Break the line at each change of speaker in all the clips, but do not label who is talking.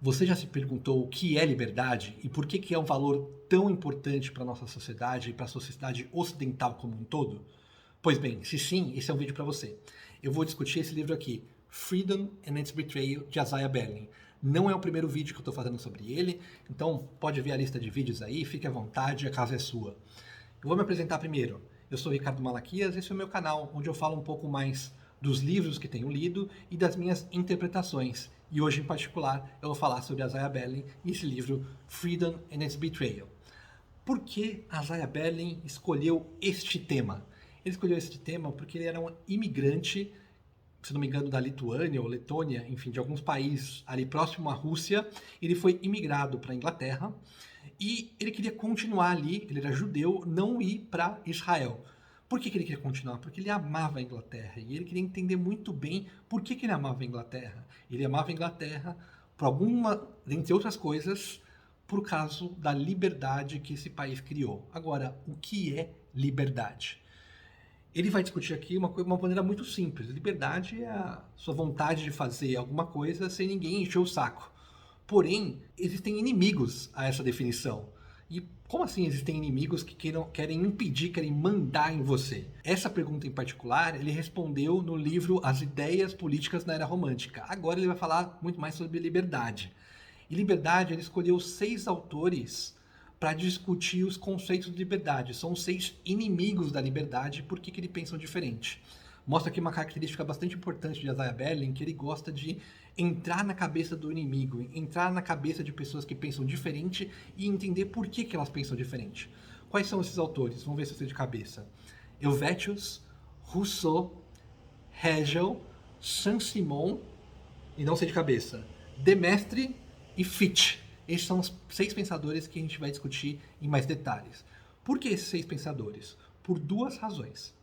Você já se perguntou o que é liberdade e por que é um valor tão importante para a nossa sociedade e para a sociedade ocidental como um todo? Pois bem, se sim, esse é um vídeo para você. Eu vou discutir esse livro aqui, Freedom and Its Betrayal, de Isaiah Berlin. Não é o primeiro vídeo que eu estou fazendo sobre ele, então pode ver a lista de vídeos aí, fique à vontade, a casa é sua. Eu vou me apresentar primeiro. Eu sou Ricardo Malaquias, esse é o meu canal, onde eu falo um pouco mais dos livros que tenho lido e das minhas interpretações. E hoje, em particular, eu vou falar sobre Isaiah Berlin e esse livro Freedom and Its Betrayal. Por que Isaiah Berlin escolheu este tema? Ele escolheu este tema porque ele era um imigrante, se não me engano, da Lituânia ou Letônia, enfim, de alguns países ali próximo à Rússia. Ele foi imigrado para a Inglaterra e ele queria continuar ali, ele era judeu, não ir para Israel. Por que ele queria continuar? Porque ele amava a Inglaterra e ele queria entender muito bem por que ele amava a Inglaterra. Ele amava a Inglaterra por alguma, dentre outras coisas, por causa da liberdade que esse país criou. Agora, o que é liberdade? Ele vai discutir aqui uma maneira muito simples. Liberdade é a sua vontade de fazer alguma coisa sem ninguém encher o saco. Porém, existem inimigos a essa definição. E como assim existem inimigos que querem impedir, querem mandar em você? Essa pergunta em particular, ele respondeu no livro As Ideias Políticas na Era Romântica. Agora ele vai falar muito mais sobre liberdade. E liberdade, ele escolheu 6 autores para discutir os conceitos de liberdade. São 6 inimigos da liberdade e por que eles pensam diferente. Mostra aqui uma característica bastante importante de Isaiah Berlin, que ele gosta de entrar na cabeça do inimigo, entrar na cabeça de pessoas que pensam diferente e entender por que elas pensam diferente. Quais são esses autores? Vamos ver se eu sei de cabeça. Helvétius, Rousseau, Hegel, Saint-Simon, e não sei de cabeça, Demestre e Fichte. Esses são os 6 pensadores que a gente vai discutir em mais detalhes. Por que esses 6 pensadores? Por 2 razões.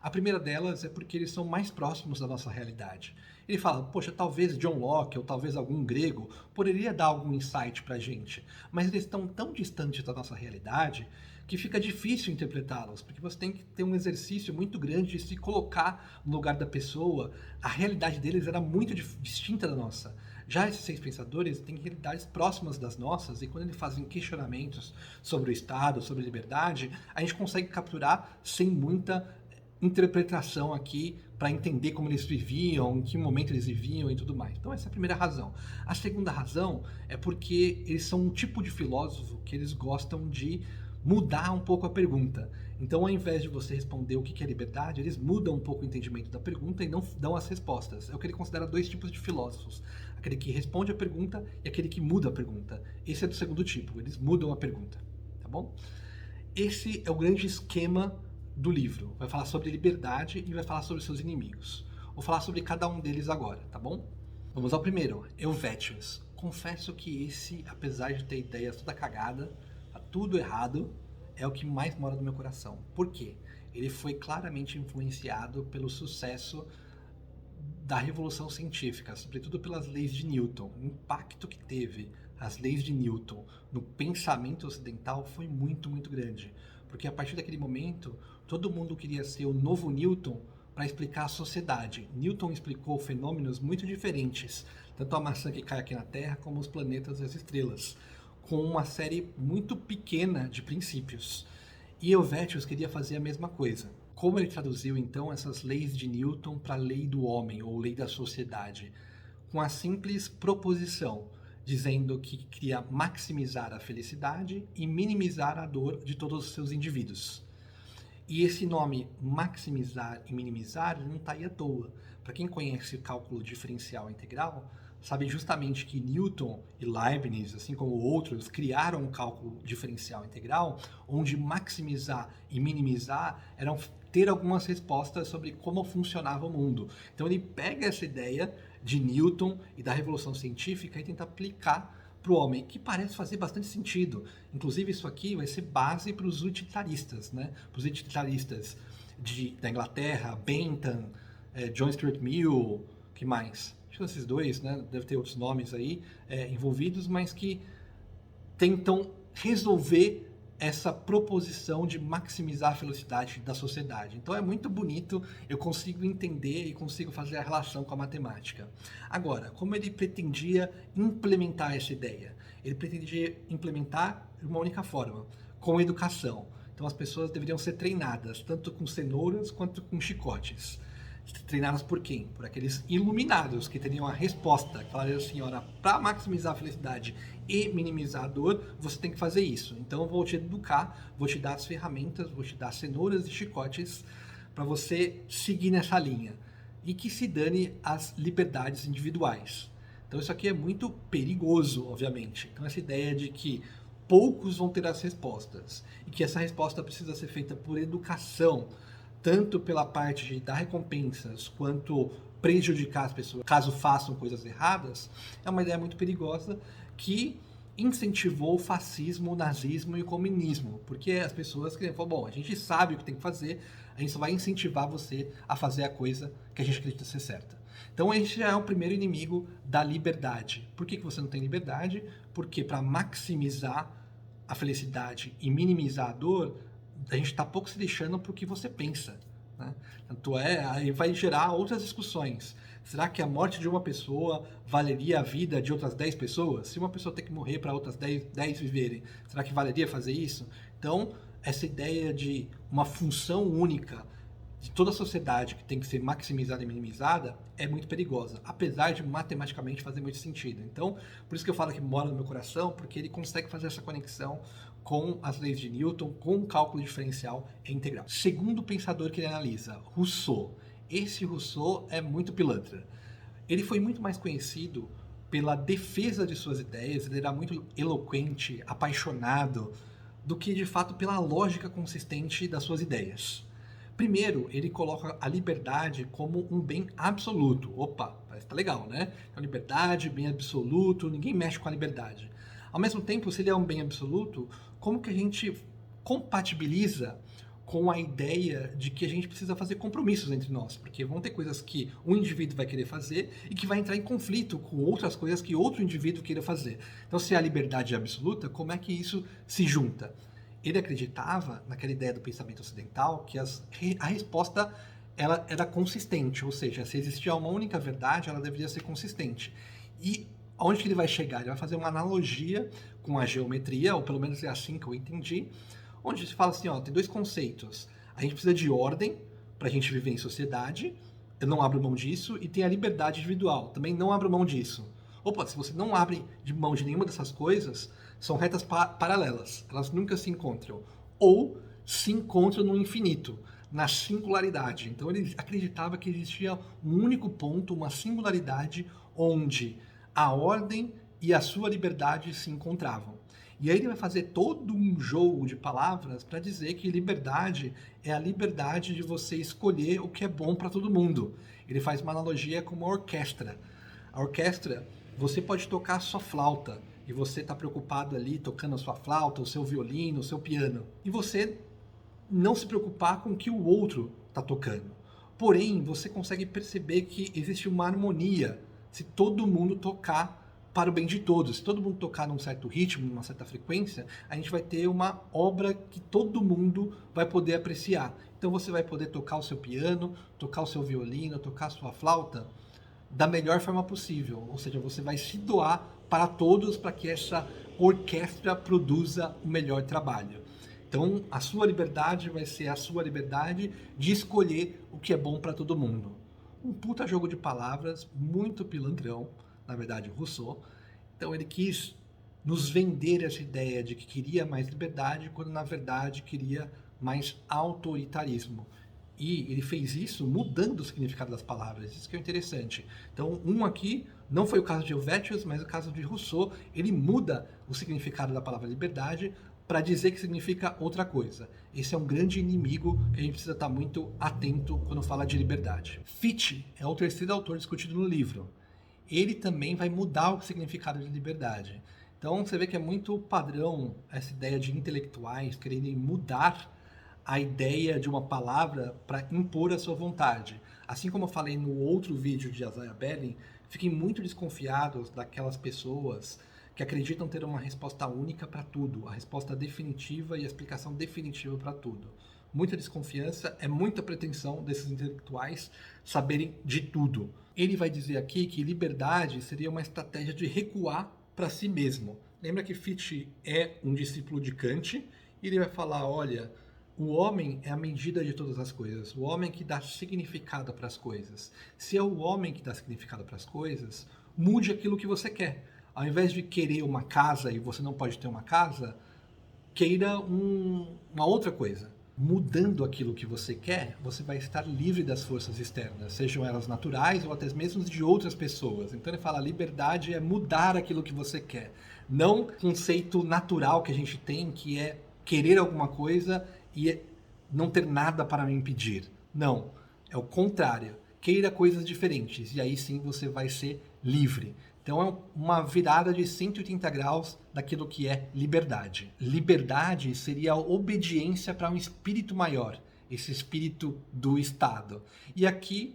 A primeira delas é porque eles são mais próximos da nossa realidade. Ele fala, poxa, talvez John Locke ou talvez algum grego poderia dar algum insight pra gente, mas eles estão tão distantes da nossa realidade que fica difícil interpretá-los, porque você tem que ter um exercício muito grande de se colocar no lugar da pessoa. A realidade deles era muito distinta da nossa. Já esses 6 pensadores têm realidades próximas das nossas, e quando eles fazem questionamentos sobre o Estado, sobre a liberdade, a gente consegue capturar sem muita interpretação aqui para entender como eles viviam, em que momento eles viviam e tudo mais. Então essa é a primeira razão. A segunda razão é porque eles são um tipo de filósofo que eles gostam de mudar um pouco a pergunta. Então, ao invés de você responder o que é liberdade, eles mudam um pouco o entendimento da pergunta e não dão as respostas. É o que ele considera 2 tipos de filósofos. Aquele que responde a pergunta e aquele que muda a pergunta. Esse é do segundo tipo, eles mudam a pergunta. Tá bom? Esse é o grande esquema do livro. Vai falar sobre liberdade e vai falar sobre seus inimigos. Vou falar sobre cada um deles agora, tá bom? Vamos ao primeiro, Helvétius. Confesso que esse, apesar de ter ideias toda cagada, tá tudo errado, é o que mais mora no meu coração. Por quê? Ele foi claramente influenciado pelo sucesso da revolução científica, sobretudo pelas leis de Newton. O impacto que teve as leis de Newton no pensamento ocidental foi muito, muito grande. Porque a partir daquele momento, todo mundo queria ser o novo Newton para explicar a sociedade. Newton explicou fenômenos muito diferentes, tanto a maçã que cai aqui na Terra, como os planetas e as estrelas, com uma série muito pequena de princípios. E Helvétius queria fazer a mesma coisa. Como ele traduziu então essas leis de Newton para a lei do homem, ou lei da sociedade? Com a simples proposição, dizendo que queria maximizar a felicidade e minimizar a dor de todos os seus indivíduos. E esse nome maximizar e minimizar não está aí à toa. Para quem conhece o cálculo diferencial integral, sabe justamente que Newton e Leibniz, assim como outros, criaram um cálculo diferencial integral, onde maximizar e minimizar eram ter algumas respostas sobre como funcionava o mundo. Então ele pega essa ideia de Newton e da revolução científica e tenta aplicar para o homem, que parece fazer bastante sentido. Inclusive isso aqui vai ser base para os utilitaristas, né? Para os utilitaristas da Inglaterra, Bentham, John Stuart Mill, que mais? Acho que esses 2, né? Deve ter outros nomes aí envolvidos, mas que tentam resolver essa proposição de maximizar a felicidade da sociedade. Então é muito bonito, eu consigo entender e consigo fazer a relação com a matemática. Agora, como ele pretendia implementar essa ideia? Ele pretendia implementar de uma única forma, com educação. Então as pessoas deveriam ser treinadas, tanto com cenouras quanto com chicotes. Treinadas por quem? Por aqueles iluminados que teriam a resposta. Que falariam assim, olha, para maximizar a felicidade e minimizar a dor, você tem que fazer isso. Então eu vou te educar, vou te dar as ferramentas, vou te dar cenouras e chicotes para você seguir nessa linha. E que se dane as liberdades individuais. Então isso aqui é muito perigoso, obviamente. Então essa ideia de que poucos vão ter as respostas e que essa resposta precisa ser feita por educação, tanto pela parte de dar recompensas quanto prejudicar as pessoas caso façam coisas erradas, é uma ideia muito perigosa que incentivou o fascismo, o nazismo e o comunismo, porque as pessoas queriam falar, bom, a gente sabe o que tem que fazer, a gente só vai incentivar você a fazer a coisa que a gente acredita ser certa. Então esse já é o primeiro inimigo da liberdade. Por que você não tem liberdade? Porque para maximizar a felicidade e minimizar a dor, a gente está pouco se deixando para o que você pensa. Né? Tanto é, aí vai gerar outras discussões. Será que a morte de uma pessoa valeria a vida de outras 10 pessoas? Se uma pessoa tem que morrer para outras 10 viverem, será que valeria fazer isso? Então, essa ideia de uma função única de toda a sociedade que tem que ser maximizada e minimizada é muito perigosa, apesar de matematicamente fazer muito sentido. Então, por isso que eu falo que mora no meu coração, porque ele consegue fazer essa conexão com as leis de Newton, com o cálculo diferencial e integral. Segundo pensador que ele analisa, Rousseau. Esse Rousseau é muito pilantra. Ele foi muito mais conhecido pela defesa de suas ideias, ele era muito eloquente, apaixonado, do que de fato pela lógica consistente das suas ideias. Primeiro, ele coloca a liberdade como um bem absoluto. Opa, parece que tá legal, né? Então, liberdade, bem absoluto, ninguém mexe com a liberdade. Ao mesmo tempo, se ele é um bem absoluto, como que a gente compatibiliza com a ideia de que a gente precisa fazer compromissos entre nós? Porque vão ter coisas que um indivíduo vai querer fazer e que vai entrar em conflito com outras coisas que outro indivíduo queira fazer. Então, se a liberdade é absoluta, como é que isso se junta? Ele acreditava naquela ideia do pensamento ocidental que a resposta ela era consistente, ou seja, se existia uma única verdade, ela deveria ser consistente. E aonde que ele vai chegar? Ele vai fazer uma analogia com a geometria, ou pelo menos é assim que eu entendi, onde se fala assim, ó, tem dois conceitos. A gente precisa de ordem para a gente viver em sociedade, eu não abro mão disso, e tem a liberdade individual, também não abro mão disso. Opa, se você não abre de mão de nenhuma dessas coisas, são retas paralelas, elas nunca se encontram. Ou se encontram no infinito, na singularidade. Então ele acreditava que existia um único ponto, uma singularidade, onde a ordem e a sua liberdade se encontravam. E aí ele vai fazer todo um jogo de palavras para dizer que liberdade é a liberdade de você escolher o que é bom para todo mundo. Ele faz uma analogia com uma orquestra. A orquestra, você pode tocar a sua flauta, e você está preocupado ali tocando a sua flauta, o seu violino, o seu piano. E você não se preocupar com o que o outro está tocando. Porém, você consegue perceber que existe uma harmonia se todo mundo tocar para o bem de todos. Se todo mundo tocar num certo ritmo, numa certa frequência, a gente vai ter uma obra que todo mundo vai poder apreciar. Então você vai poder tocar o seu piano, tocar o seu violino, tocar a sua flauta da melhor forma possível. Ou seja, você vai se doar para todos para que essa orquestra produza o melhor trabalho. Então, a sua liberdade vai ser a sua liberdade de escolher o que é bom para todo mundo. Um puta jogo de palavras, muito pilantrão, na verdade, Rousseau. Então, ele quis nos vender essa ideia de que queria mais liberdade, quando na verdade queria mais autoritarismo. E ele fez isso mudando o significado das palavras. Isso que é interessante. Então, aqui, não foi o caso de Helvétius, mas o caso de Rousseau, ele muda o significado da palavra liberdade para dizer que significa outra coisa. Esse é um grande inimigo que a gente precisa estar muito atento quando fala de liberdade. Fichte é o terceiro autor discutido no livro. Ele também vai mudar o significado de liberdade. Então, você vê que é muito padrão essa ideia de intelectuais quererem mudar a ideia de uma palavra para impor a sua vontade. Assim como eu falei no outro vídeo de Isaiah Berlin, fiquem muito desconfiados daquelas pessoas que acreditam ter uma resposta única para tudo, a resposta definitiva e a explicação definitiva para tudo. Muita desconfiança, é muita pretensão desses intelectuais saberem de tudo. Ele vai dizer aqui que liberdade seria uma estratégia de recuar para si mesmo. Lembra que Fichte é um discípulo de Kant, e ele vai falar, olha, o homem é a medida de todas as coisas, o homem que dá significado para as coisas. Se é o homem que dá significado para as coisas, mude aquilo que você quer. Ao invés de querer uma casa e você não pode ter uma casa, queira uma outra coisa. Mudando aquilo que você quer, você vai estar livre das forças externas, sejam elas naturais ou até mesmo de outras pessoas. Então ele fala, liberdade é mudar aquilo que você quer. Não o conceito natural que a gente tem, que é querer alguma coisa e não ter nada para me impedir. Não, é o contrário. Queira coisas diferentes e aí sim você vai ser livre. Então é uma virada de 180 graus daquilo que é liberdade. Liberdade seria a obediência para um espírito maior, esse espírito do Estado. E aqui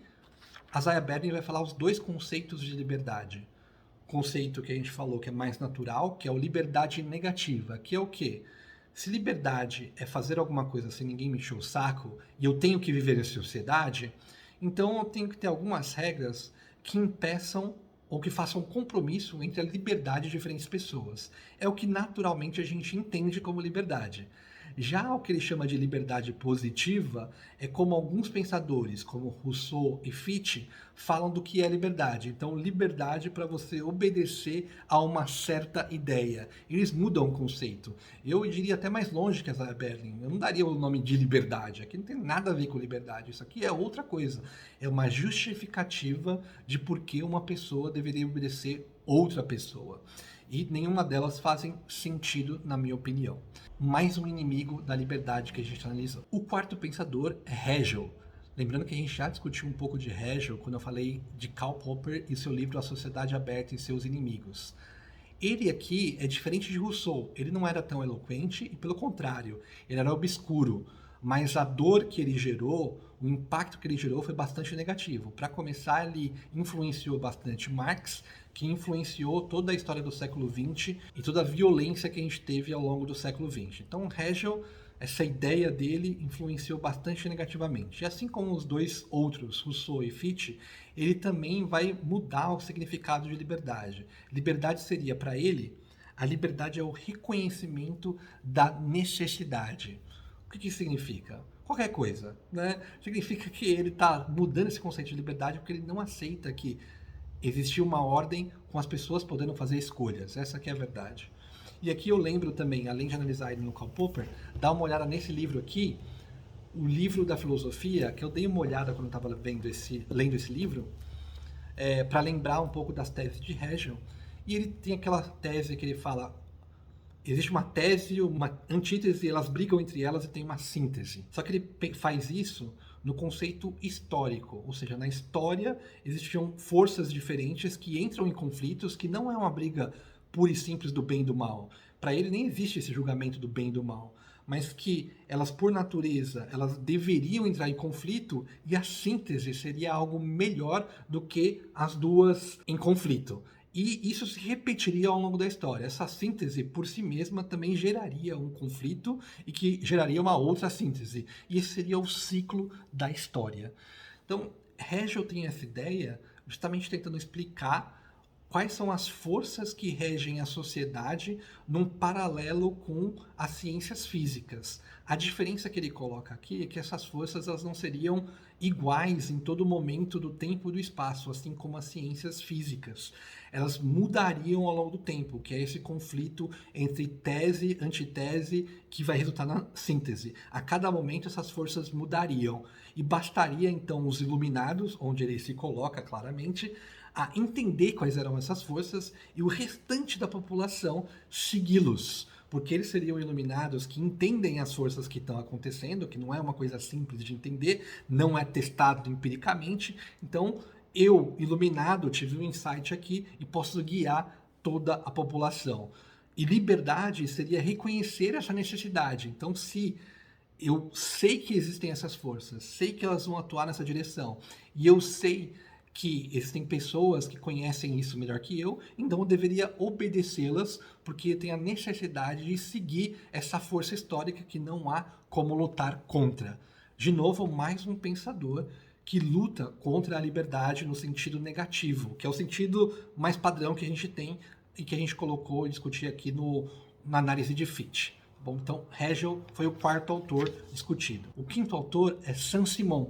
a Zaya Berlin vai falar os dois conceitos de liberdade. O conceito que a gente falou que é mais natural, que é o liberdade negativa, que é o quê? Se liberdade é fazer alguma coisa sem ninguém me encher o saco e eu tenho que viver em sociedade, então eu tenho que ter algumas regras que impeçam ou que façam um compromisso entre a liberdade de diferentes pessoas. É o que naturalmente a gente entende como liberdade. Já o que ele chama de liberdade positiva é como alguns pensadores, como Rousseau e Fichte, falam do que é liberdade. Então, liberdade para você obedecer a uma certa ideia. Eles mudam o conceito. Eu diria até mais longe que a Zaya Berlin. Eu não daria o nome de liberdade. Aqui não tem nada a ver com liberdade. Isso aqui é outra coisa. É uma justificativa de por que uma pessoa deveria obedecer outra pessoa. E nenhuma delas fazem sentido, na minha opinião. Mais um inimigo da liberdade que a gente analisou. O quarto pensador é Hegel. Lembrando que a gente já discutiu um pouco de Hegel quando eu falei de Karl Popper e seu livro A Sociedade Aberta e Seus Inimigos. Ele aqui é diferente de Rousseau. Ele não era tão eloquente e, pelo contrário, ele era obscuro. Mas a dor que ele gerou, o impacto que ele gerou foi bastante negativo. Para começar, ele influenciou bastante Marx, que influenciou toda a história do século XX e toda a violência que a gente teve ao longo do século XX. Então, Hegel, essa ideia dele influenciou bastante negativamente. E assim como os dois outros, Rousseau e Fichte, ele também vai mudar o significado de liberdade. Liberdade seria, para ele, a liberdade é o reconhecimento da necessidade. O que isso significa? Qualquer coisa, né? Significa que ele está mudando esse conceito de liberdade porque ele não aceita que existia uma ordem com as pessoas podendo fazer escolhas. Essa aqui é a verdade. E aqui eu lembro também, além de analisar ele no Karl Popper, dar uma olhada nesse livro aqui, o livro da filosofia, que eu dei uma olhada quando estava lendo esse livro, para lembrar um pouco das teses de Hegel. E ele tem aquela tese que ele fala, existe uma tese, uma antítese, elas brigam entre elas e tem uma síntese. Só que ele faz isso no conceito histórico, ou seja, na história existiam forças diferentes que entram em conflitos, que não é uma briga pura e simples do bem e do mal. Para ele nem existe esse julgamento do bem e do mal, mas que elas, por natureza, elas deveriam entrar em conflito e a síntese seria algo melhor do que as duas em conflito. E isso se repetiria ao longo da história. Essa síntese, por si mesma, também geraria um conflito e que geraria uma outra síntese. E esse seria o ciclo da história. Então, Hegel tem essa ideia justamente tentando explicar quais são as forças que regem a sociedade num paralelo com as ciências físicas. A diferença que ele coloca aqui é que essas forças elas não seriam iguais em todo momento do tempo e do espaço, assim como as ciências físicas. Elas mudariam ao longo do tempo, que é esse conflito entre tese e antitese que vai resultar na síntese. A cada momento essas forças mudariam. E bastaria então os iluminados, onde ele se coloca claramente, a entender quais eram essas forças e o restante da população segui-los. Porque eles seriam iluminados que entendem as forças que estão acontecendo, que não é uma coisa simples de entender, não é testado empiricamente. Então, eu, iluminado, tive um insight aqui e posso guiar toda a população. E liberdade seria reconhecer essa necessidade. Então, se eu sei que existem essas forças, sei que elas vão atuar nessa direção, e eu sei que existem pessoas que conhecem isso melhor que eu, então eu deveria obedecê-las, porque eu tenho a necessidade de seguir essa força histórica que não há como lutar contra. De novo, mais um pensador que luta contra a liberdade no sentido negativo, que é o sentido mais padrão que a gente tem e que a gente colocou e discutiu aqui na análise de Fichte. Bom, então, Hegel foi o quarto autor discutido. O quinto autor é Saint-Simon,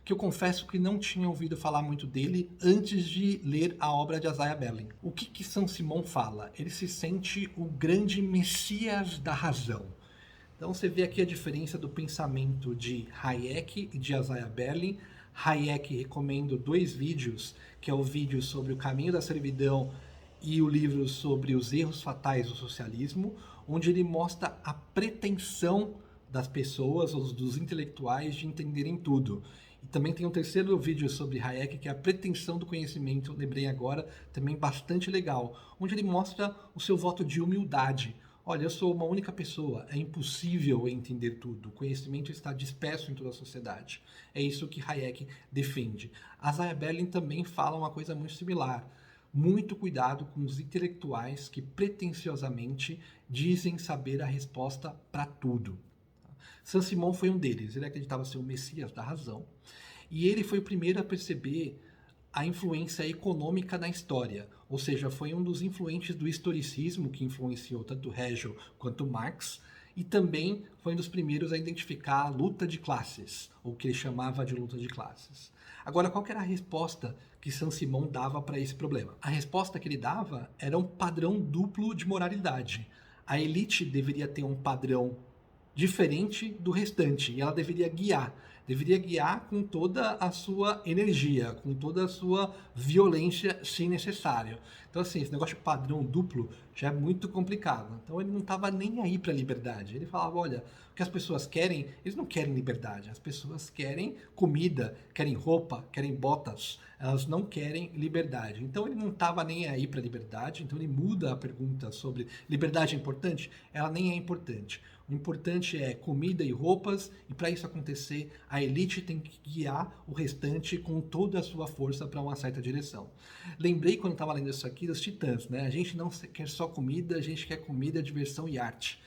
que eu confesso que não tinha ouvido falar muito dele antes de ler a obra de Isaiah Berlin. O que Saint-Simon fala? Ele se sente o grande messias da razão. Então você vê aqui a diferença do pensamento de Hayek e de Isaiah Berlin. Hayek, recomendo 2 vídeos, que é o vídeo sobre o caminho da servidão e o livro sobre os erros fatais do socialismo, onde ele mostra a pretensão das pessoas, ou dos intelectuais, de entenderem tudo. E também tem um terceiro vídeo sobre Hayek, que é a pretensão do conhecimento, lembrei agora, também bastante legal, onde ele mostra o seu voto de humildade. Olha, eu sou uma única pessoa, é impossível entender tudo, o conhecimento está disperso em toda a sociedade. É isso que Hayek defende. Isaiah Berlin também fala uma coisa muito similar. Muito cuidado com os intelectuais que pretensiosamente dizem saber a resposta para tudo. Saint-Simon foi um deles, ele acreditava ser o messias da razão, e ele foi o primeiro a perceber a influência econômica na história, ou seja, foi um dos influentes do historicismo que influenciou tanto Hegel quanto Marx, e também foi um dos primeiros a identificar a luta de classes, ou o que ele chamava de luta de classes. Agora, qual que era a resposta que Saint-Simon dava para esse problema? A resposta que ele dava era um padrão duplo de moralidade. A elite deveria ter um padrão diferente do restante, e ela deveria guiar com toda a sua energia, com toda a sua violência, se necessário. Então, assim, esse negócio de padrão duplo já é muito complicado. Então, ele não estava nem aí para a liberdade. Ele falava, olha, o que as pessoas querem, eles não querem liberdade, as pessoas querem comida, querem roupa, querem botas, elas não querem liberdade. Então, ele não estava nem aí para a liberdade, então ele muda a pergunta sobre liberdade é importante? Ela nem é importante. O importante é comida e roupas, e para isso acontecer, a elite tem que guiar o restante com toda a sua força para uma certa direção. Lembrei quando estava lendo isso aqui dos Titãs, né? A gente não quer só comida, a gente quer comida, diversão e arte.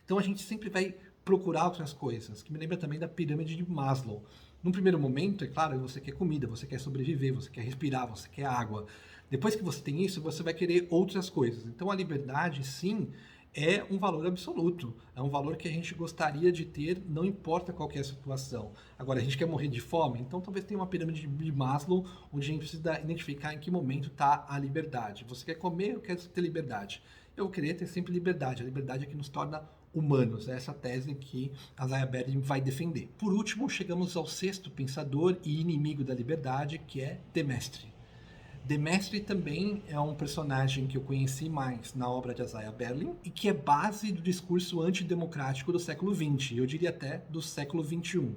Então a gente sempre vai procurar outras coisas, que me lembra também da pirâmide de Maslow. Num primeiro momento, é claro, você quer comida, você quer sobreviver, você quer respirar, você quer água. Depois que você tem isso, você vai querer outras coisas. Então a liberdade, sim, é um valor absoluto, é um valor que a gente gostaria de ter, não importa qual que é a situação. Agora, a gente quer morrer de fome, então talvez tenha uma pirâmide de Maslow, onde a gente precisa identificar em que momento está a liberdade. Você quer comer ou quer ter liberdade? Eu vou querer ter sempre liberdade, a liberdade é que nos torna humanos, é essa tese que Isaiah Berlin vai defender. Por último, chegamos ao sexto pensador e inimigo da liberdade, que é Demestre. Demestre também é um personagem que eu conheci mais na obra de Isaiah Berlin e que é base do discurso antidemocrático do século XX, eu diria até do século XXI.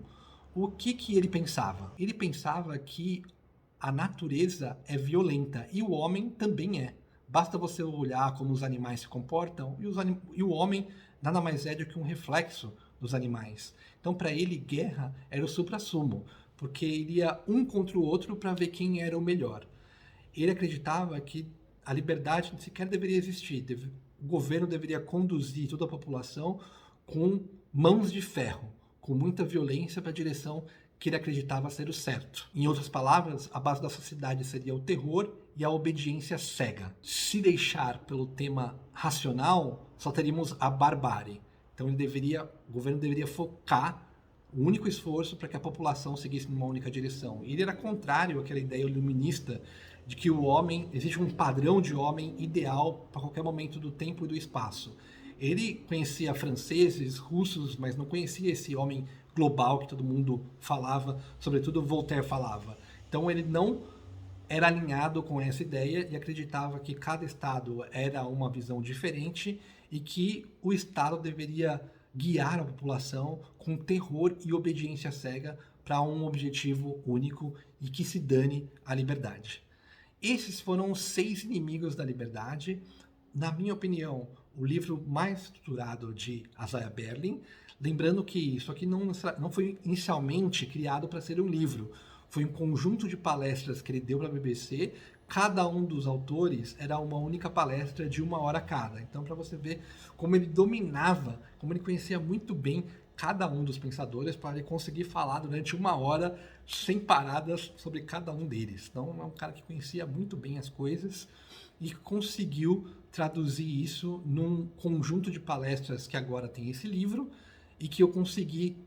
O que ele pensava? Ele pensava que a natureza é violenta e o homem também é. Basta você olhar como os animais se comportam e o homem nada mais é do que um reflexo dos animais. Então, para ele, guerra era o suprassumo, porque iria um contra o outro para ver quem era o melhor. Ele acreditava que a liberdade sequer deveria existir. O governo deveria conduzir toda a população com mãos de ferro, com muita violência para a direção que ele acreditava ser o certo. Em outras palavras, a base da sociedade seria o terror e a obediência cega. Se deixar pelo tema racional, só teríamos a barbárie. Então o governo deveria focar o único esforço para que a população seguisse numa única direção. E ele era contrário àquela ideia iluminista de que o homem, existe um padrão de homem ideal para qualquer momento do tempo e do espaço. Ele conhecia franceses, russos, mas não conhecia esse homem global que todo mundo falava, sobretudo Voltaire falava. Então ele não era alinhado com essa ideia e acreditava que cada estado era uma visão diferente e que o estado deveria guiar a população com terror e obediência cega para um objetivo único e que se dane a liberdade. Esses foram os 6 inimigos da liberdade. Na minha opinião, o livro mais estruturado de Isaiah Berlin. Lembrando que isso aqui não foi inicialmente criado para ser um livro. Foi um conjunto de palestras que ele deu para a BBC. Cada um dos autores era uma única palestra de 1 hora cada. Então, para você ver como ele dominava, como ele conhecia muito bem cada um dos pensadores, para ele conseguir falar durante 1 hora sem paradas sobre cada um deles. Então, é um cara que conhecia muito bem as coisas e conseguiu traduzir isso num conjunto de palestras que agora tem esse livro e que eu consegui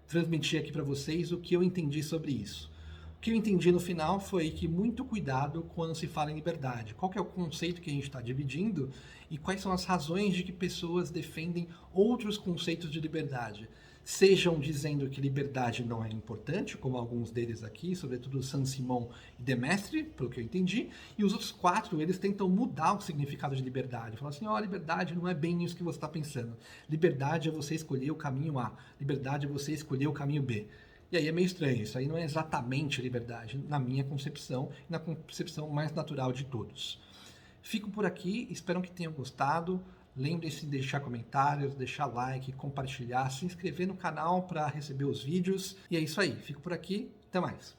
transmitir aqui para vocês o que eu entendi sobre isso. O que eu entendi no final foi que muito cuidado quando se fala em liberdade. Qual que é o conceito que a gente está dividindo e quais são as razões de que pessoas defendem outros conceitos de liberdade. Sejam dizendo que liberdade não é importante, como alguns deles aqui, sobretudo Saint-Simon e de Maistre, pelo que eu entendi, e os outros 4, eles tentam mudar o significado de liberdade. Falam assim, liberdade não é bem isso que você está pensando. Liberdade é você escolher o caminho A, liberdade é você escolher o caminho B. E aí é meio estranho, isso aí não é exatamente liberdade, na minha concepção, e na concepção mais natural de todos. Fico por aqui, espero que tenham gostado. Lembre-se de deixar comentários, deixar like, compartilhar, se inscrever no canal para receber os vídeos. E é isso aí, fico por aqui, até mais.